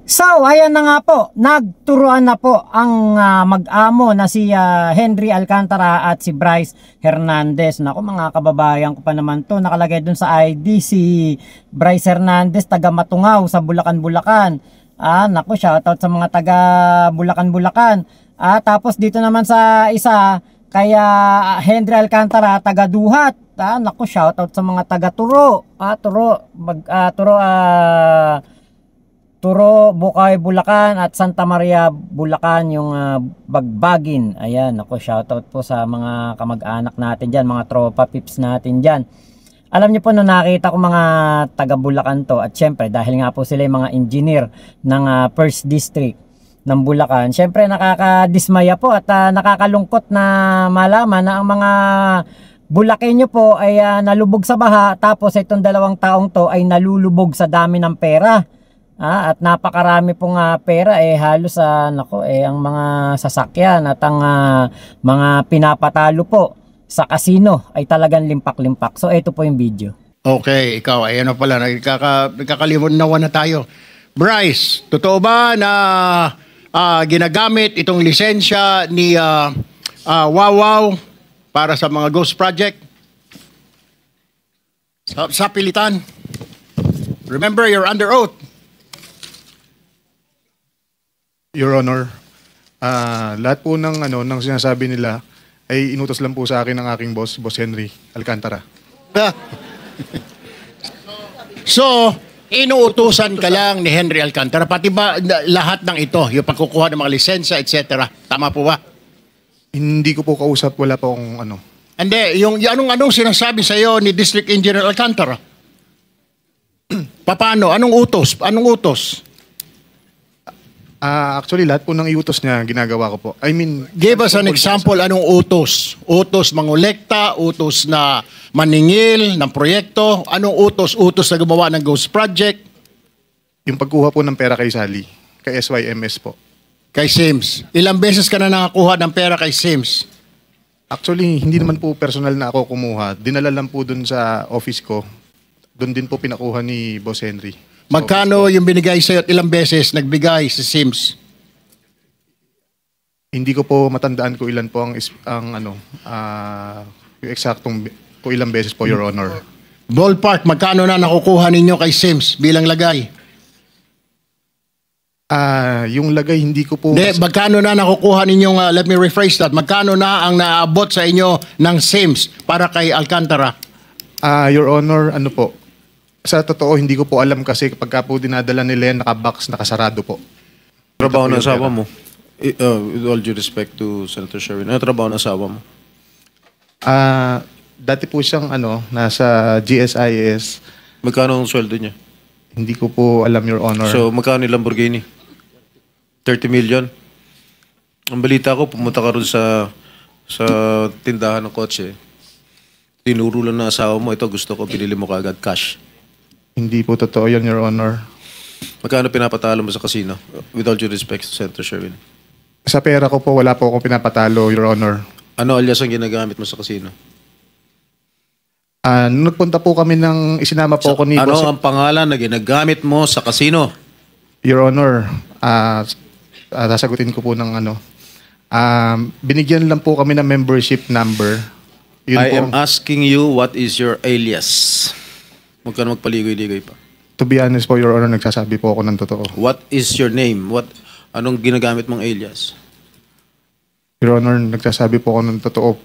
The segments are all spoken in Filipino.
So, ayan na nga po, nagturuan na po ang mag-amo na si Henry Alcantara at si Bryce Hernandez. Naku mga kababayan ko pa naman to, nakalagay dun sa ID si Bryce Hernandez, taga Matungaw sa Bulacan, Bulacan. Naku, shoutout sa mga taga Bulacan, Bulacan. Tapos dito naman sa isa, kaya Henry Alcantara, taga Duhat. Naku, shoutout sa mga taga Turo. Turo, Bukay, Bulacan at Santa Maria, Bulacan, yung Bagbagin. Ayan, ako shoutout po sa mga kamag-anak natin dyan, mga tropa pips natin dyan. Alam niyo po na nakita ko mga taga Bulacan to, at syempre dahil nga po sila yung mga engineer ng First District ng Bulacan, syempre nakakadismaya po at nakakalungkot na malaman na ang mga Bulakenyo po ay nalubog sa baha, tapos itong dalawang taong to ay nalulubog sa dami ng pera. At napakarami pong pera, halos ang mga sasakyan at ang mga pinapatalo po sa casino ay talagang limpak-limpak. So ito po yung video. Okay, ikaw, ayan na pala, nagkakalimon na tayo. Bryce, totoo ba na ginagamit itong lisensya ni Wawaw para sa mga ghost project? Sa pilitan. Remember, you're under oath. Your Honor, lahat po ng sinasabi nila ay inutos lang po sa akin ng aking boss Henry Alcantara. So, inuutusan ka lang ni Henry Alcantara, pati ba lahat ng ito, yung pagkukuha ng mga lisensya, etc. Tama po ba? Hindi ko po kausap, wala po akong ano. Hindi, yung anong sinasabi sa iyo ni District Engineer Alcantara? Paano? Anong utos? Anong utos? Actually, lahat po ng iutos niya, ginagawa ko po. I mean, give us an example, anong utos? Utos mangolekta, utos na maningil ng proyekto, anong utos? Utos na gumawa ng ghost project? Yung pagkuha po ng pera kay Sally, kay SYMS po. Kay Sims. Ilang beses ka na nakakuha ng pera kay Sims? Actually, hindi naman po personal na ako kumuha. Dinala lang po dun sa office ko. Doon din po pinakuha ni Boss Henry. Magkano yung binigay sa'yo at ilang beses nagbigay si Sims? Hindi ko po matandaan ko ilan po yung eksaktong ko ilang beses po, Your Honor. Ballpark, magkano na nakukuha ninyo kay Sims bilang lagay? Yung lagay hindi ko po... Magkano na nakukuha ninyong, let me rephrase that, magkano na ang naabot sa inyo ng Sims para kay Alcantara? Your Honor, ano po, sa totoo, hindi ko po alam kasi kapag po dinadala nila yan, nakabox, nakasarado po. Trabaho ng asawa mo? With all due respect to Senator Sherwin, ano trabaho ng asawa mo? Dati po siyang nasa GSIS. Magkano ang sweldo niya? Hindi ko po alam, Your Honor. So, magkano yung Lamborghini? 30 million? Ang balita ko, pumunta ka rin sa tindahan ng kotse. Tinuro lang ng asawa mo, ito gusto ko, pinili mo kaagad cash. Hindi po totoo yan, Your Honor. Magkano pinapatalo mo sa casino? With all due respect to Senator Sherwin. Sa pera ko po, wala po akong pinapatalo, Your Honor. Ano alias ang ginagamit mo sa casino? Nung nagpunta po kami isinama po ako ni Ano Boss... ang pangalan na ginagamit mo sa casino? Your Honor, sasagutin ko po ng binigyan lang po kami ng membership number. I am asking you, what is your alias? Huwag ka na magpaligoy-ligoy pa. To be honest po, Your Honor, nagsasabi po ako ng totoo. What is your name? Anong ginagamit mong alias? Your Honor, nagsasabi po ako ng totoo.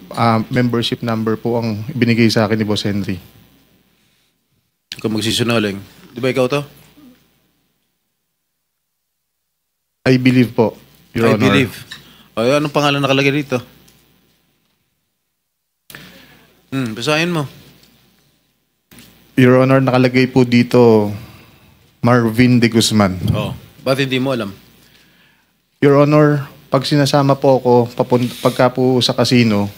Membership number po ang binigay sa akin ni Boss Henry. Huwag ka magsisinungaling. Di ba ikaw to? I believe po, Your Honor. I believe. Ay, anong pangalan nakalagay dito? Basahin mo. Your Honor, nakalagay po dito Marvin de Guzman. Oh, ba't hindi mo alam? Your Honor, pag sinasama po ako pagka po sa casino,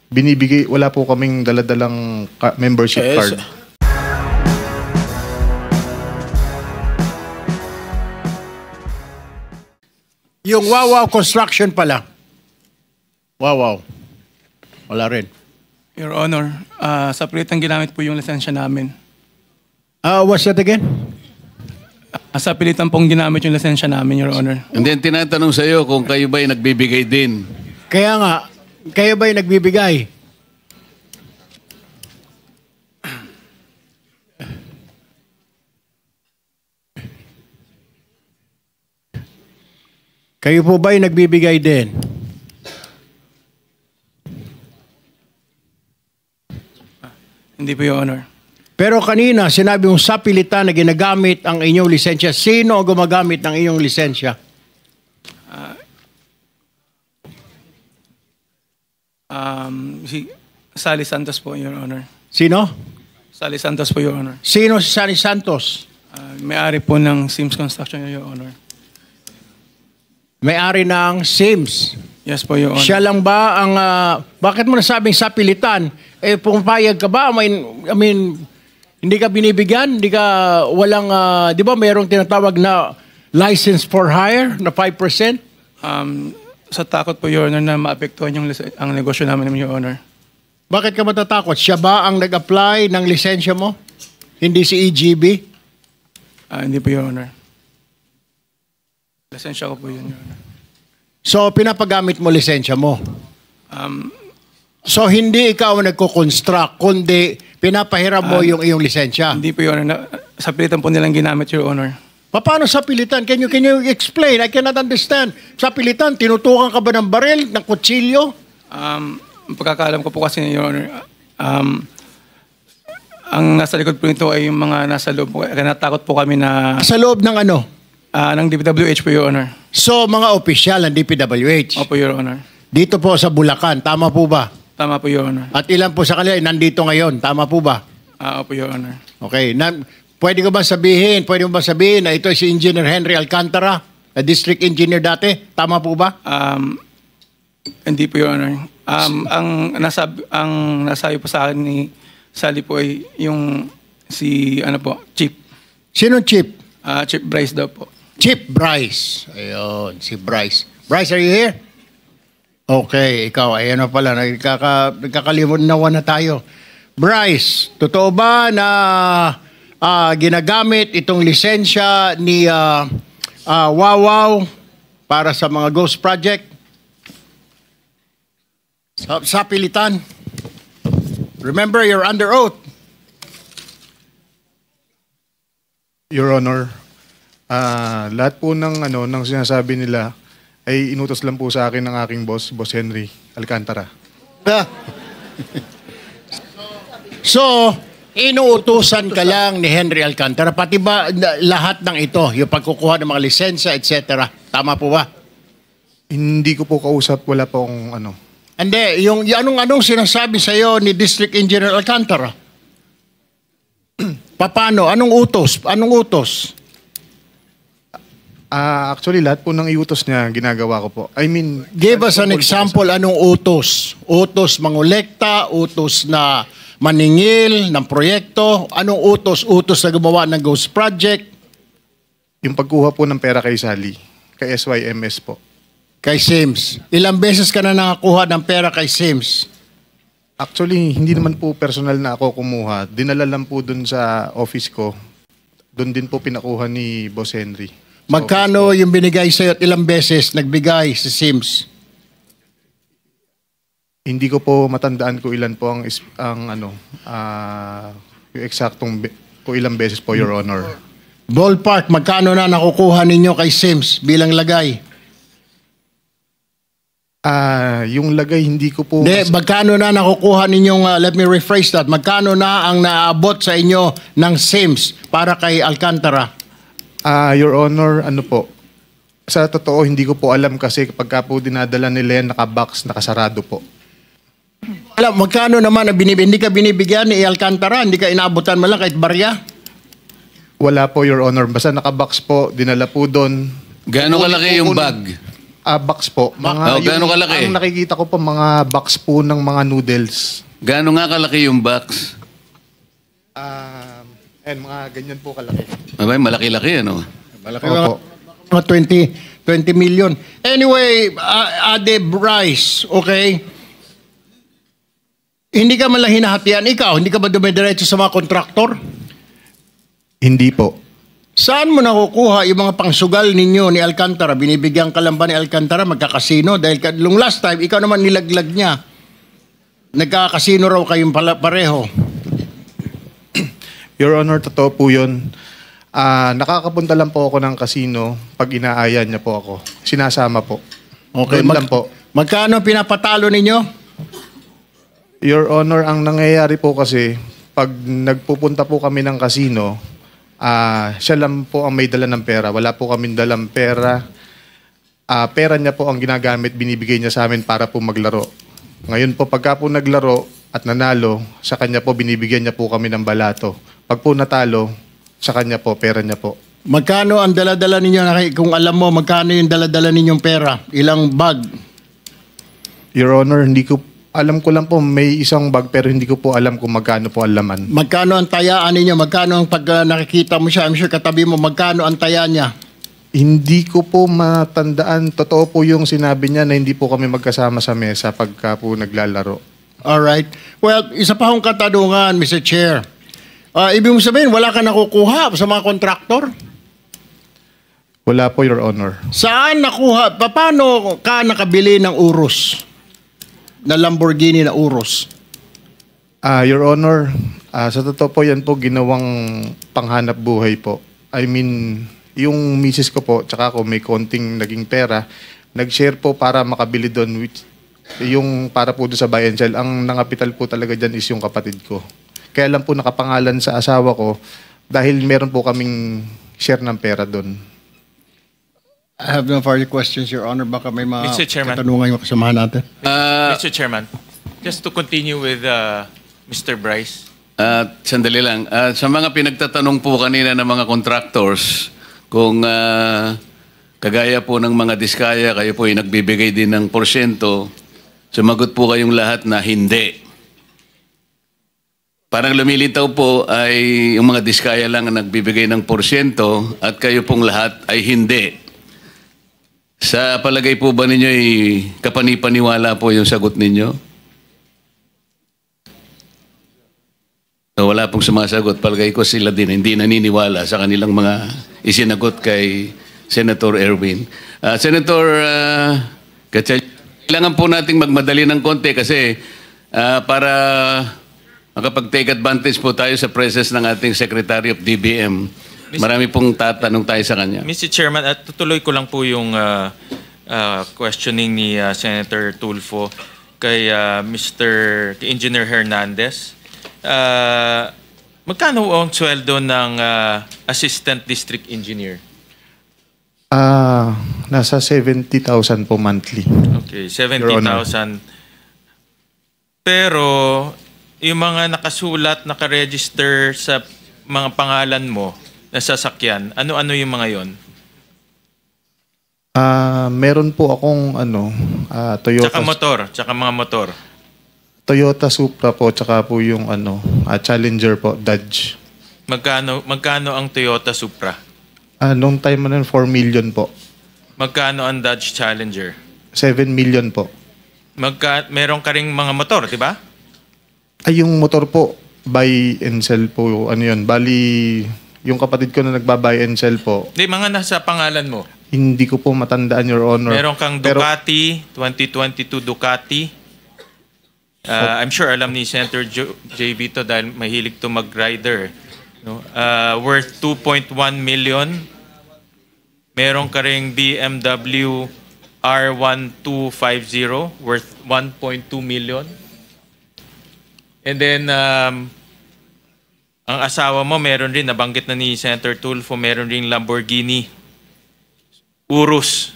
wala po kaming daladalang membership card. Yung Wawaw Construction pala. Wawaw. Wala rin. Your Honor, sa pilitan ginamit po yung lisensya namin. What's that again? Sa pilitan pong ginamit yung lisensya namin, Your Honor. And then tinatanong sa iyo kung kayo ba'y nagbibigay din. Kaya nga, kayo ba'y nagbibigay? Kayo po ba'y nagbibigay din? Hindi po, Your Honor. Pero kanina, sinabi mong sa pilitan na ginagamit ang inyong lisensya. Sino ang gumagamit ng inyong lisensya? Si Sally Santos po, Your Honor. Sino? Sally Santos po, Your Honor. Sino si Sally Santos? May-ari po ng Sims Construction, Your Honor. May-ari ng Sims. Yes po, Your Honor. Siya lang ba ang... bakit mo nasabing sa pilitan? Eh, pumayag ka ba? I mean, hindi ka binibigyan? Hindi ka walang... di ba mayroong tinatawag na license for hire na 5%? Sa takot po, Your Honor, na maapektuhan ang negosyo namin, Your Honor. Bakit ka matatakot? Siya ba ang nag-apply ng lisensya mo? Hindi si EGB? Hindi po, Your Honor. Lisensya ko po yun, Your Honor. So, pinapagamit mo lisensya mo? So, hindi ikaw ang nagko-construct, kundi pinapahiram mo yung iyong lisensya? Hindi po, Your Honor. Sa pilitan po nilang ginamit, Your Honor. Paano sa pilitan? Can you explain? I cannot understand. Sa pilitan, tinutukan ka ba ng baril, ng kutsilyo? Ang pagkakaalam ko po kasi, Your Honor, ang nasa likod po nito ay yung mga nasa loob po. Kaya natakot po kami na... Sa loob ng ano? ng DPWH po, Your Honor. So, mga opisyal ng DPWH? Opo, Your Honor. Dito po sa Bulacan, tama po ba? Tama po, Your Honor. At ilan po sa kanila ay nandito ngayon, tama po ba? Opo, Your Honor. Okay. Pwede mo ba sabihin na ito si Engineer Henry Alcantara, na district engineer dati? Tama po ba? Hindi po, Your Honor. Ang nasabi po sa akin ni Sally po ay yung Chief. Sino Chief? Chief Bryce daw po. Chief Bryce. Ayun, si Bryce. Bryce, are you here? Okay, ikaw, ayan na pala. Nagkakalimunawa na tayo. Bryce, totoo ba na ginagamit itong lisensya ni Wawaw para sa mga ghost project? Sa pilitan. Remember, you're under oath. Your Honor, lahat po ng sinasabi nila ay inutos lang po sa akin ng aking boss, Boss Henry Alcantara. So, inuutusan ka lang ni Henry Alcantara, pati ba lahat ng ito, yung pagkukuha ng mga lisensya, etc. Tama po ba? Hindi ko po kausap, wala po akong Hindi, yung anong sinasabi sa iyo ni District Engineer Alcantara? Paano? Anong utos? Actually, lahat po ng iutos niya, ginagawa ko po. I mean... Give us an example, anong utos? Utos mangolekta, utos na maningil ng proyekto, anong utos? Utos na gumawa ng ghost project? Yung pagkuha po ng pera kay Sally, kay SYMS po. Kay Sims. Ilang beses ka na nakakuha ng pera kay Sims? Actually, hindi naman po personal na ako kumuha. Dinala lang po dun sa office ko. Doon din po pinakuha ni Boss Henry. Magkano yung binigay sa'yo at ilang beses nagbigay si Sims? Hindi ko po matandaan ko ilan po ang yung eksaktong po ilang beses po, Your Honor. Ballpark, magkano na nakukuha ninyo kay Sims bilang lagay? Yung lagay hindi ko po... Hindi, magkano na nakukuha ninyong, let me rephrase that, magkano na ang naabot sa inyo ng Sims para kay Alcantara? Your Honor, sa totoo, hindi ko po alam kasi kapag po dinadala nila yan, nakabox, nakasarado po. Alam, magkano naman na hindi ka binibigyan ni Alcantara? Hindi ka inaabutan mo lang kahit barya? Wala po, Your Honor. Basta nakabox po, dinala po doon. Gaano kalaki yung bag? Box po. gaano kalaki? Ang nakikita ko po, mga box po ng mga noodles. Gaano nga kalaki yung box? Mga ganyan po kalaki. Abay, malaki-laki, ano? Malaki Opo. mga 20 million. Anyway, Ade Bryce, okay? Hindi ka man lang hinahatian. Ikaw, hindi ka ba dumidiretso sa mga kontraktor? Hindi po. Saan mo nakukuha yung mga pangsugal ninyo ni Alcantara? Binibigyan ka lang ba ni Alcantara magkakasino? Dahil nung last time, ikaw naman nilaglag niya. Nagkakasino raw kayong pareho. Your Honor, totoo po yun. Nakakapunta lang po ako ng casino pag inaaya niya po ako. Sinasama po. Okay, Doon lang po. Magkano pinapatalo ninyo? Your Honor, ang nangyayari po kasi, pag nagpupunta po kami ng casino, siya lang po ang may dala ng pera. Wala po kaming dalang pera. Pera niya po ang ginagamit, binibigay niya sa amin para po maglaro. Ngayon po, pagka po naglaro at nanalo, sa kanya po binibigyan niya po kami ng balato. Pag po natalo, sa kanya po, pera niya po. Magkano ang dala-dala ninyo? Kung alam mo, magkano yung dala-dala ninyong pera? Ilang bag? Your Honor, alam ko lang po may isang bag pero hindi ko po alam kung magkano po ang laman. Magkano ang tayaan ninyo? Magkano ang pag nakikita mo siya? I'm sure katabi mo, magkano ang taya niya? Hindi ko po matandaan. Totoo po yung sinabi niya na hindi po kami magkasama sa mesa pagka po naglalaro. Alright. Well, isa pa akong katanungan, Mr. Chair. Ibig mo sabihin, wala ka nakukuha sa mga kontraktor? Wala po, Your Honor. Saan nakuha? Paano ka nakabili ng Urus? Na Lamborghini na Urus? Your Honor, sa totoo po yan po ginawang panghanap buhay po. I mean, yung misis ko po, tsaka ako may konting naging pera, nag-share po para makabili doon, which, yung para po doon sa buy and sell. Ang nangapital po talaga dyan is yung kapatid ko. Kaya lang po nakapangalan sa asawa ko dahil meron po kaming share ng pera doon. I have no further questions, Your Honor. Baka may mga Mr. Chairman. katanungan yung kasamahan natin. Mr. Chairman, just to continue with Mr. Bryce. Sandali lang. Sa mga pinagtatanong po kanina ng mga contractors, kung kagaya po ng mga diskaya, kayo po ay nagbibigay din ng porsyento, sumagot po kayong lahat na hindi. Parang lumilitaw po ay yung mga diskaya lang ang nagbibigay ng porsyento at kayo pong lahat ay hindi. Sa palagay po ba ninyo ay kapanipaniwala po yung sagot ninyo? Wala pong sumasagot. Palagay ko sila din hindi naniniwala sa kanilang mga isinagot kay Senator Erwin. Senator kailangan po nating magmadali ng konti kasi para makapag-take advantage po tayo sa presence ng ating Secretary of DBM. Marami pong tatanong tayo sa kanya. Mr. Chairman, at tutuloy ko lang po yung questioning ni Senator Tulfo kay Engineer Hernandez. Magkano ang sweldo ng Assistant District Engineer? Nasa 70,000 po monthly. Okay, 70,000. Pero yung mga nakasulat, nakaregister sa mga pangalan mo na sasakyan, ano-ano yung mga yon? Meron po akong Toyota. Tsaka mga motor. Toyota Supra po, tsaka po yung Challenger po, Dodge. Magkano ang Toyota Supra? Nung time na 4 million po. Magkano ang Dodge Challenger? 7 million po. Meron ka ring mga motor, di ba? Ay, yung motor po, buy and sell po. Ano yun? Bali, yung kapatid ko na nagba-buy and sell po. Di, mga nasa pangalan mo. Hindi ko po matandaan, Your Honor. Meron kang Ducati, 2022 Ducati. I'm sure alam ni Senator JV to dahil mahilig to mag-rider. No? Worth 2.1 million. Meron ka ring BMW R1250 worth 1.2 million. And then, ang asawa mo meron rin, nabanggit na ni Senator Tulfo, meron ring Lamborghini Urus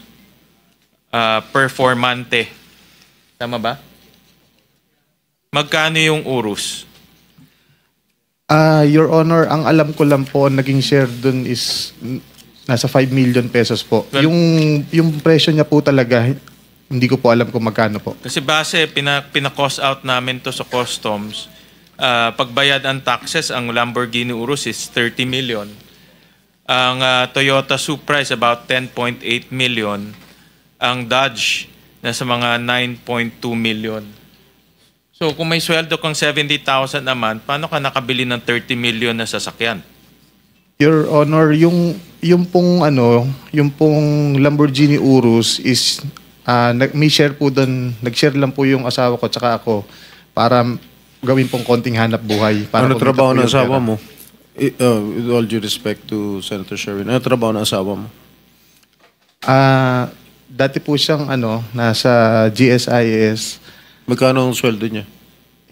Performante. Tama ba? Magkano yung Urus? Your Honor, ang alam ko lang po, naging share dun is nasa 5 million pesos po. Well, yung presyo niya po talaga, hindi ko po alam kung magkano po. Kasi base, pina-cost out namin to sa customs. Pagbayad ang taxes, ang Lamborghini Urus is 30 million. Ang Toyota Supra is about 10.8 million. Ang Dodge, nasa mga 9.2 million. So kung may sweldo kang 70,000 naman, paano ka nakabili ng 30 million na sasakyan? Your Honor, yung pong Lamborghini Urus is may share po doon, nag-share lang po yung asawa ko tsaka ako para gawin pong konting hanap buhay. Para Ano kumita trabaho po ng yung asawa pera. mo? With all due respect to Senator Sherwin, ano trabaho ng asawa mo? Dati po siyang nasa GSIS. Magkano ang sweldo niya?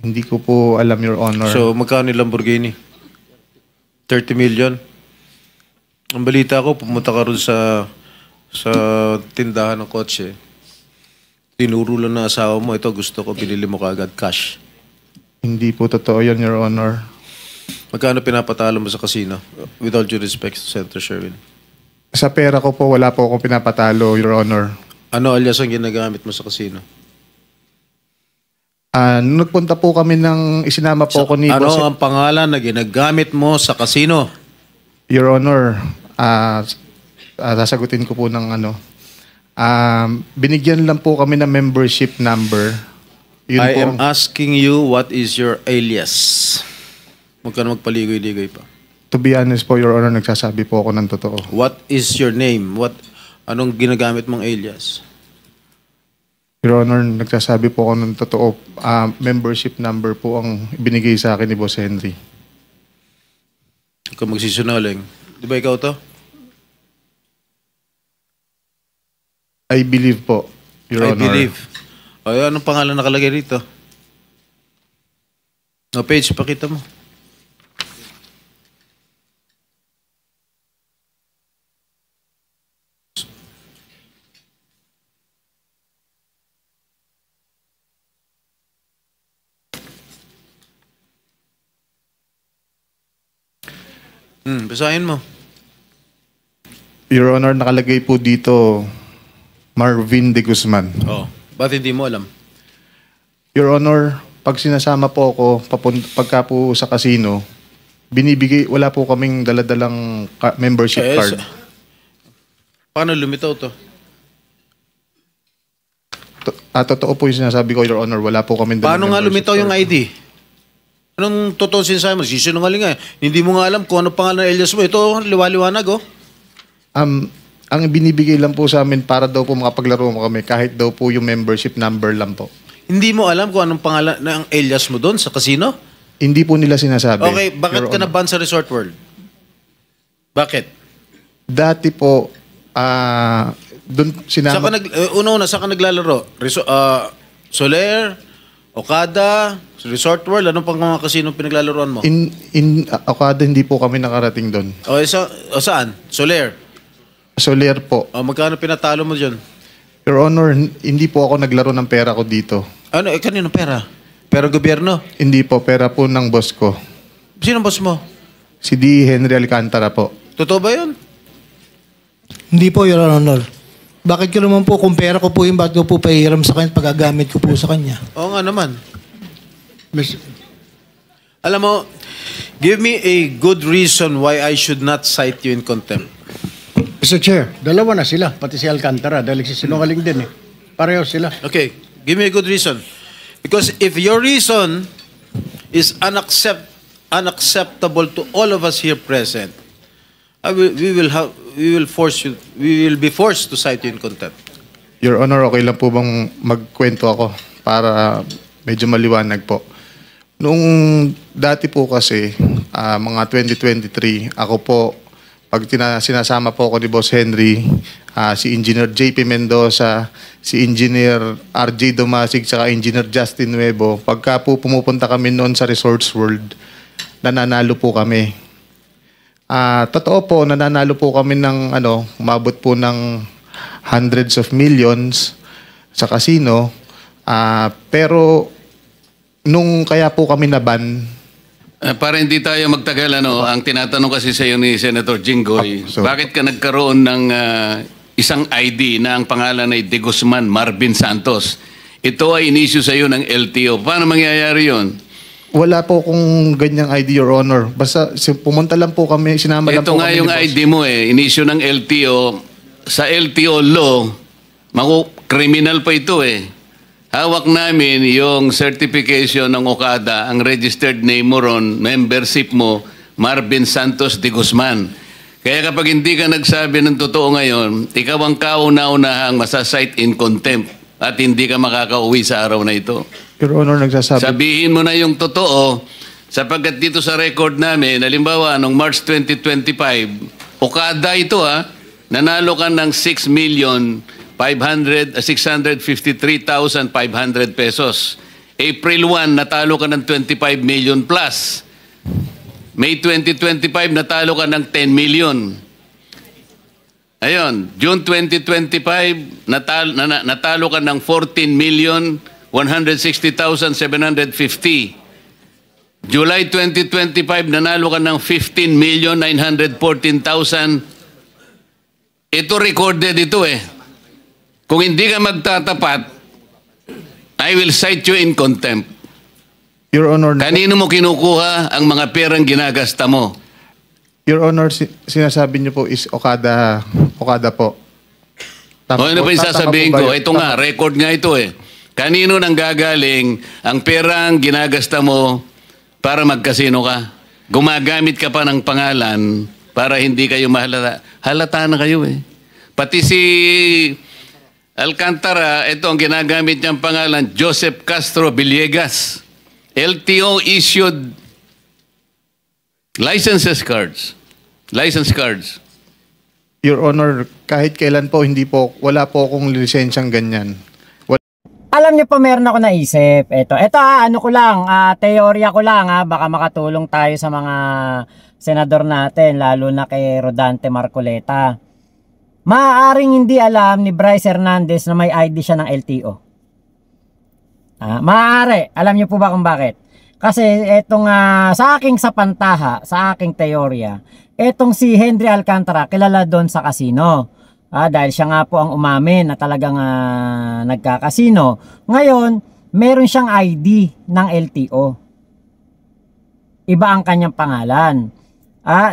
Hindi ko po alam, Your Honor. So, magkano yung Lamborghini? 30 million? Ang balita ko, pumunta ka ron sa tindahan ng kotse. Tinuro lang ng asawa mo, ito gusto ko, binili mo kaagad cash. Hindi po totoo yun, Your Honor. Magkano pinapatalo mo sa casino? With all due respect to Senator Sherwin. Sa pera ko po, wala po akong pinapatalo, Your Honor. Ano alias ang ginagamit mo sa casino? Nung nagpunta po kami isinama po ako ni Ano Boss. ang pangalan na ginagamit mo sa casino? Your Honor, sasagutin ko po ng binigyan lang po kami ng membership number. Yun I po am asking you, what is your alias? Huwag ka na magpaligoy-ligoy pa. To be honest po, Your Honor, nagsasabi po ako ng totoo. What is your name? Anong ginagamit mong alias? Your Honor, nagsasabi po ako ng totoo. Membership number po ang binigay sa akin ni Boss Henry. Huwag ka magsisinungaling. Di ba ikaw to? I believe po, Your I Honor. believe. Ay, anong pangalan nakalagay rito? No, page, pakita mo. Basahin mo. Your Honor, nakalagay po dito Marvin de Guzman. Oh. Ba't hindi mo alam? Your Honor, pag sinasama po ako pagka po sa casino, wala po kaming daladalang membership card. Paano lumitaw to? Totoo po yung sinasabi ko, Your Honor, wala po kaming Paano nga membership lumitaw yung card. ID? Anong totoo sinasabi mo? Sisinungaling nga. Hindi mo nga alam kung ano pangalan ng alias mo. Ito, liwaliwanag oh. Ang binibigay lang po sa amin para daw po makapaglaro mo kami kahit daw po yung membership number lang po. Hindi mo alam kung anong pangalan ng alias mo doon sa casino? Hindi po nila sinasabi. Okay, bakit Your ka Honor. na-ban sa Resort World? Bakit? Dati po, doon sinama... Una-una, saan ka naglalaro? Soler, Okada, Resort World, anong pang mga casino pinaglalaroan mo? Okada, hindi po kami nakarating doon. Okay, saan? Soler. Soler po. Magkano pinatalo mo dyan? Your Honor, hindi po ako naglaro ng pera ko dito. Ano, kanino pera? Pera gobyerno? Hindi po, pera po ng boss ko. Sino boss mo? Si D. Henry Alcantara po. Totoo ba yun? Hindi po, Your Honor. Bakit ko naman po, kung pera ko po yung bakit ko po pahiram sa kanya, pagagamit ko po sa kanya? Oo nga naman. Alam mo, give me a good reason why I should not cite you in contempt. Mr. Chair, dalawa na sila, pati si Alcantara, dahil sinungaling din eh. Pareho sila. Okay, give me a good reason. Because if your reason is unacceptable to all of us here present, we will be forced to cite you in contempt. Your Honor, okay lang po bang magkwento ako para medyo maliwanag po? Noong dati po kasi, mga 2023, ako po, pag sinasama po ako ni Boss Henry, si Engineer JP Mendoza, si Engineer RJ Domasig, saka Engineer Justin Nuevo, pagka po pumupunta kami noon sa Resorts World, nananalo po kami. Totoo po, nananalo po kami ng umabot po ng hundreds of millions sa casino. Pero nung kaya po kami naban, Para hindi tayo magtagal, ang tinatanong kasi sa iyo ni Senator Jinggoy, bakit ka nagkaroon ng isang ID na ang pangalan ay De Guzman Marvin Santos? Ito ay inisyu sa iyo ng LTO. Paano mangyayari yun? wala po kung ganyang ID, Your Honor. Basta pumunta lang po kami, sinama lang Ito po nga kami. yung ID mo inisyu ng LTO. Sa LTO law, criminal pa ito Hawak namin yung certification ng Okada, ang registered name mo ron, membership mo, Marvin Santos de Guzman. Kaya kapag hindi ka nagsabi ng totoo ngayon, ikaw ang kauna-unahang masasight in contempt at hindi ka makakauwi sa araw na ito. Your Honor, nagsasabi. Sabihin mo na yung totoo sapagkat dito sa record namin, halimbawa, noong March 2025, Okada ito nanalo ka ng 653,500 pesos. April 1, natalo ka ng 25 million plus. May 2025, natalo ka ng 10 million. Ayun, June 2025, natalo ka ng 14,160,750. July 2025, nanalo ka ng 15,914,000. Ito recorded ito Kung hindi ka magtatapat, I will cite you in contempt. Your Honor, Kanino mo kinukuha ang mga perang ginagasta mo? Your Honor, sinasabi niyo po is Okada po. Ano pa yung sasabihin ko? Ito nga, record nga ito Kanino nang gagaling ang perang ginagasta mo para magkasino ka? Gumagamit ka pa ng pangalan para hindi kayo mahalata. Halata na kayo Pati si Alcantara, ito ang ginagamit niyang pangalan, Joseph Castro Villegas. LTO issued license cards. Your Honor, kahit kailan po, wala po akong lisensyang ganyan. Alam niyo po, meron ako naisip. Ito ano ko lang, teorya ko lang baka makatulong tayo sa mga senador natin, lalo na kay Rodante Marcoleta. Maaaring hindi alam ni Bryce Hernandez na may ID siya ng LTO. Maaari. Alam niyo po ba kung bakit? Kasi etong sa aking sapantaha, sa aking teorya, etong si Henry Alcantara kilala doon sa kasino. Dahil siya nga po ang umamin na talagang nagkakasino. Ngayon, meron siyang ID ng LTO. Iba ang kanyang pangalan.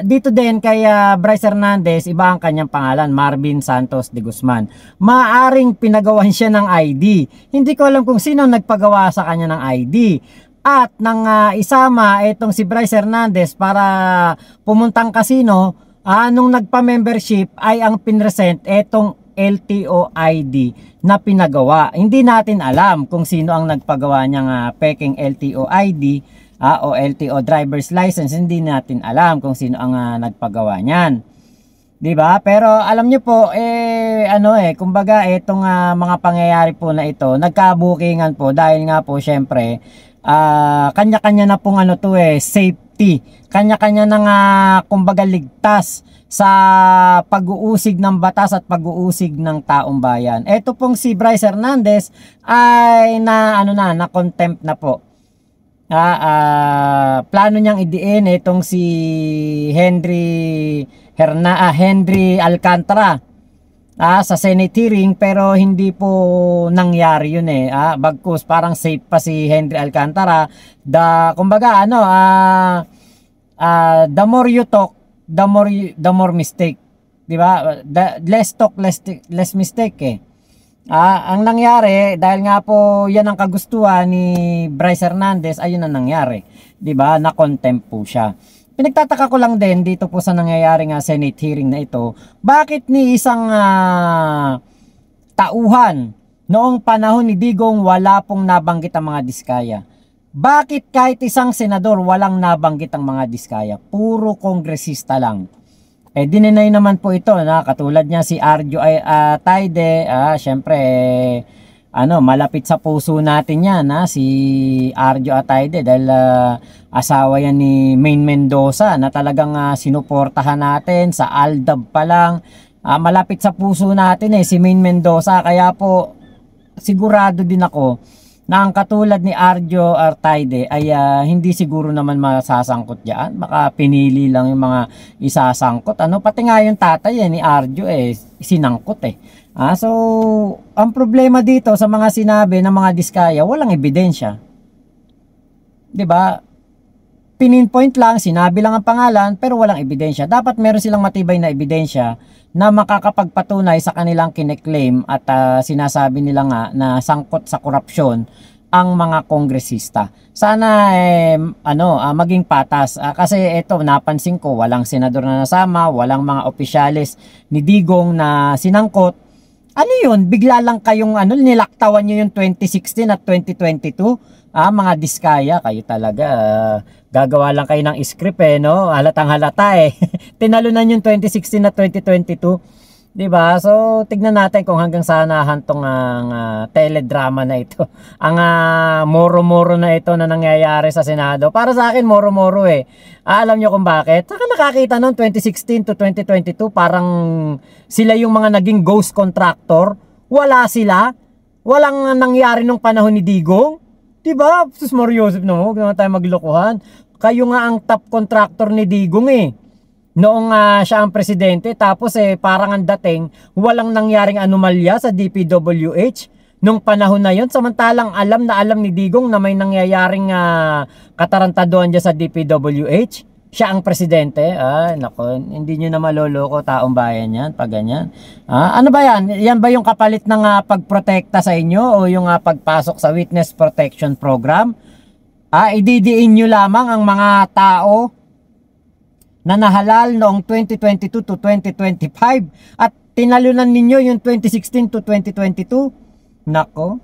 Dito din kay Bryce Hernandez, iba ang kanyang pangalan, Marvin Santos de Guzman. Maaring pinagawan siya ng ID. Hindi ko alam kung sino nagpagawa sa kanya ng ID. At nang isama itong si Bryce Hernandez para pumuntang kasino, nung nagpa-membership ay ang pinresent itong LTO ID na pinagawa. Hindi natin alam kung sino ang nagpagawa niyang peking LTO ID o LTO driver's license. Hindi natin alam kung sino ang nagpagawa niyan. 'Di ba? Pero alam niyo po kumbaga itong mga pangyayari po na ito, nagkabukingan po dahil nga po syempre kanya-kanya na pong safety. Kanya-kanya na nga kumbaga ligtas sa pag-uusig ng batas at pag-uusig ng taong bayan. Ito pong si Bryce Hernandez ay na contempt na po. Plano niyang idiin itong si Henry Alcantara sa Senate hearing, pero hindi po nangyari yun bagkus parang safe pa si Henry Alcantara. Kumbaga the more you talk, the more mistake, di ba? Less talk, less mistake ang nangyari, dahil nga po yan ang kagustuhan ni Bryce Hernandez, ayun ang nangyari, di ba? Na contempt po siya. Pinagtataka ko lang din dito po sa nangyayari Senate hearing na ito, bakit ni isang tauhan noong panahon ni Digong wala pong nabanggit ang mga diskaya? Bakit kahit isang senador walang nabanggit ang mga diskaya? Puro kongresista lang. Dininay naman po ito katulad niya si Arjo Ataide, syempre malapit sa puso natin yan si Arjo Ataide, dahil asawa yan ni Maine Mendoza na talagang sinuportahan natin sa Aldab pa lang. Malapit sa puso natin si Maine Mendoza, kaya po sigurado din ako na ang katulad ni Arjo Ataide ay hindi siguro naman masasangkot diyan. Baka pinili lang yung mga isasangkot. Pati nga yung tatay ni Arjo sinangkot so ang problema dito sa mga sinabi ng mga diskaya, walang ebidensya. 'Di ba? Pininpoint lang, sinabi lang ang pangalan pero walang ebidensya. Dapat meron silang matibay na ebidensya na makakapagpatunay sa kanilang kineklaim at sinasabi nila nga na sangkot sa korupsyon ang mga kongresista. Sana maging patas. Kasi ito, napansin ko, walang senador na nasama, walang mga opisyalis ni Digong na sinangkot. Ano yun? Bigla lang kayong nilaktawan nyo yung 2016 at 2022? Mga diskaya, kayo talaga. Gagawa lang kayo ng script no? Halatang halata Tinalunan yung 2016 at 2022. Diba? So, tignan natin kung hanggang saan hantong teledrama na ito. Ang moro-moro na ito na nangyayari sa Senado. Para sa akin, moro-moro alam nyo kung bakit? Saka nakakita noon 2016 to 2022, parang sila yung mga naging ghost contractor. Wala sila. Walang nangyari nung panahon ni Digong. Diba? Sus Mario Joseph na huwag naman tayo maglokohan. Kayo nga ang top contractor ni Digong noong siya ang presidente, tapos parang ang dating walang nangyaring anomalya sa DPWH nung panahon na yon, samantalang alam ni Digong na may nangyayaring katarantaduhan dyan sa DPWH. Siya ang presidente. Nako, hindi nyo na maloloko taong bayan yan pag ganyan. Ano ba yan? Yan ba yung kapalit ng pagprotekta sa inyo o yung pagpasok sa Witness Protection Program? Ididiin nyo lamang ang mga tao na nahalal noong 2022 to 2025 at tinalunan ninyo yung 2016 to 2022. Nako.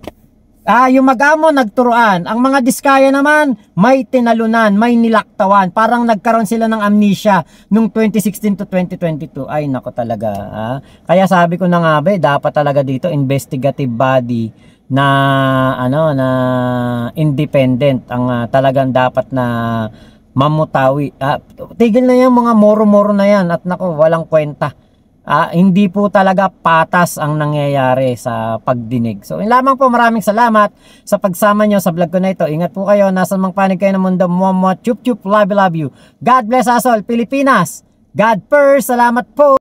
Yung mag-amo nagturuan. Ang mga diskaya naman may tinalunan, may nilaktawan. Parang nagkaroon sila ng amnesia noong 2016 to 2022. Ay nako talaga. Kaya sabi ko na nga dapat talaga dito investigative body na na independent ang talagang dapat na mamutawi. Tigil na yung mga moro-moro na yan at nako, walang kwenta. Hindi po talaga patas ang nangyayari sa pagdinig. So, yun lamang po, maraming salamat sa pagsama nyo sa vlog ko na ito. Ingat po kayo, nasa mang panig kayo ng mundo. Chup chup, love you. God bless us all, Pilipinas. God first, salamat po.